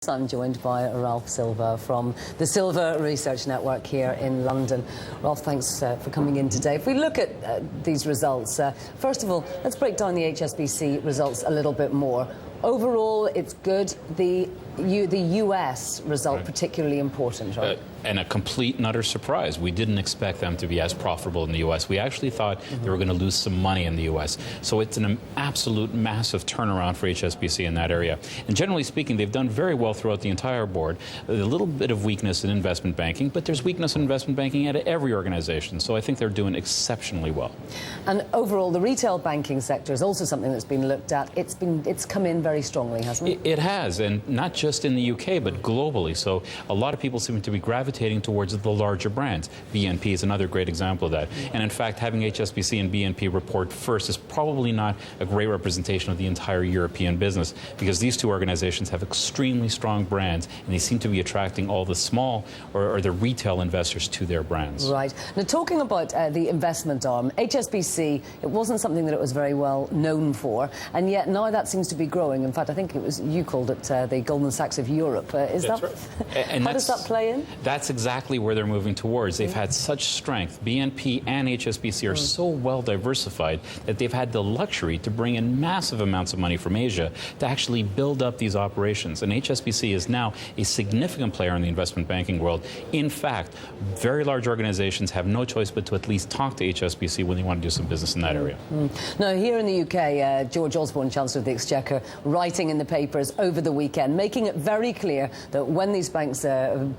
I'm joined by Ralph Silva from the Silva Research Network here in London. Ralph, thanks for coming in today. If we look at these results, first of all, let's break down the HSBC results a little bit more. Overall, it's good. The US result particularly important, right? And a complete and utter surprise. We didn't expect them to be as profitable in the U.S. We actually thought they were going to lose some money in the U.S. So it's an absolute massive turnaround for HSBC in that area. And generally speaking, they've done very well throughout the entire board. A little bit of weakness in investment banking, but there's weakness in investment banking at every organization. So I think they're doing exceptionally well. And overall, the retail banking sector is also something that's been looked at. It's come in very strongly, hasn't it? It has, and not just in the UK, but globally. So a lot of people seem to be gravitating towards the larger brands. BNP is another great example of that. And in fact, having HSBC and BNP report first is probably not a great representation of the entire European business, because these two organizations have extremely strong brands, and they seem to be attracting all the small or the retail investors to their brands. Right. Now, talking about the investment arm, HSBC, it wasn't something that it was very well known for, and yet now that seems to be growing. In fact, I think it was you called it the Goldman Sachs of Europe. Is That's that right. And how does that play in? That's exactly where they're moving towards. They've had such strength. BNP and HSBC are so well diversified that they've had the luxury to bring in massive amounts of money from Asia to actually build up these operations. And HSBC is now a significant player in the investment banking world. In fact, very large organizations have no choice but to at least talk to HSBC when they want to do some business in that area. Now, here in the UK, George Osborne, Chancellor of the Exchequer, writing in the papers over the weekend, making it very clear that when these banks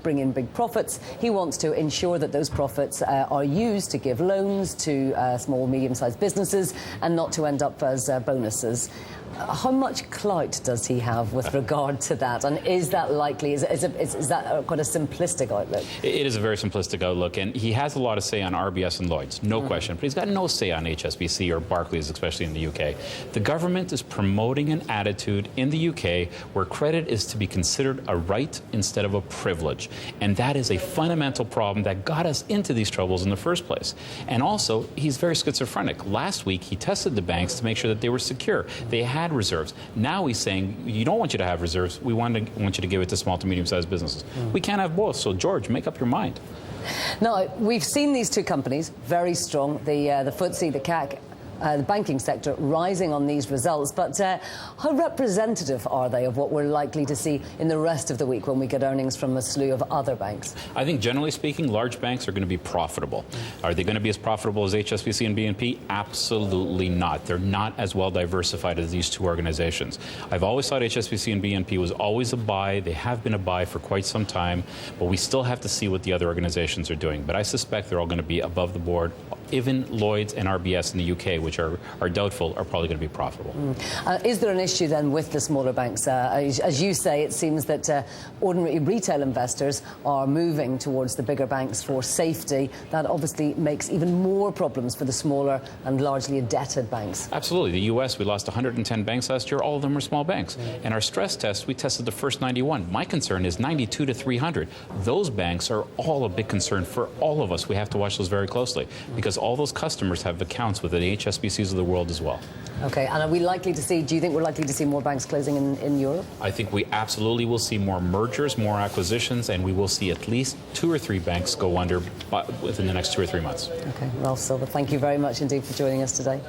bring in big profits, he wants to ensure that those profits are used to give loans to small, medium-sized businesses and not to end up as bonuses. How much clout does he have with regard to that? And is that likely? Is that quite a simplistic outlook? It is a very simplistic outlook, and he has a lot to say on RBS and Lloyds, no question. But he's got no say on HSBC or Barclays, especially in the UK. The government is promoting an attitude in the UK where credit is to be considered a right instead of a privilege. And that is a fundamental problem that got us into these troubles in the first place. And also, he's very schizophrenic. Last week, he tested the banks to make sure that they were secure. They had reserves. Now he's saying, you don't want you to have reserves. We want you to give it to small to medium-sized businesses. We can't have both. So, George, make up your mind. Now, we've seen these two companies, very strong, the FTSE, the CAC, the banking sector rising on these results, but how representative are they of what we're likely to see in the rest of the week when we get earnings from a slew of other banks? I think generally speaking, large banks are going to be profitable. Are they going to be as profitable as HSBC and BNP? Absolutely not. They're not as well diversified as these two organizations. I've always thought HSBC and BNP was always a buy. They have been a buy for quite some time, but we still have to see what the other organizations are doing. But I suspect they're all going to be above the board. Even Lloyds and RBS in the UK, which are doubtful, are probably going to be profitable. Is there an issue then with the smaller banks? As you say, it seems that ordinary retail investors are moving towards the bigger banks for safety. That obviously makes even more problems for the smaller and largely indebted banks. Absolutely. The US, we lost 110 banks last year. All of them are small banks. And our stress test, we tested the first 91. My concern is 92 to 300. Those banks are all a big concern for all of us. We have to watch those very closely, because all those customers have accounts with the HSBCs of the world as well. Okay, and are we likely to see, do you think we're likely to see more banks closing in Europe? I think we absolutely will see more mergers, more acquisitions, and we will see at least 2 or 3 banks go under within the next 2 or 3 months. Okay, Ralph Silva, thank you very much indeed for joining us today.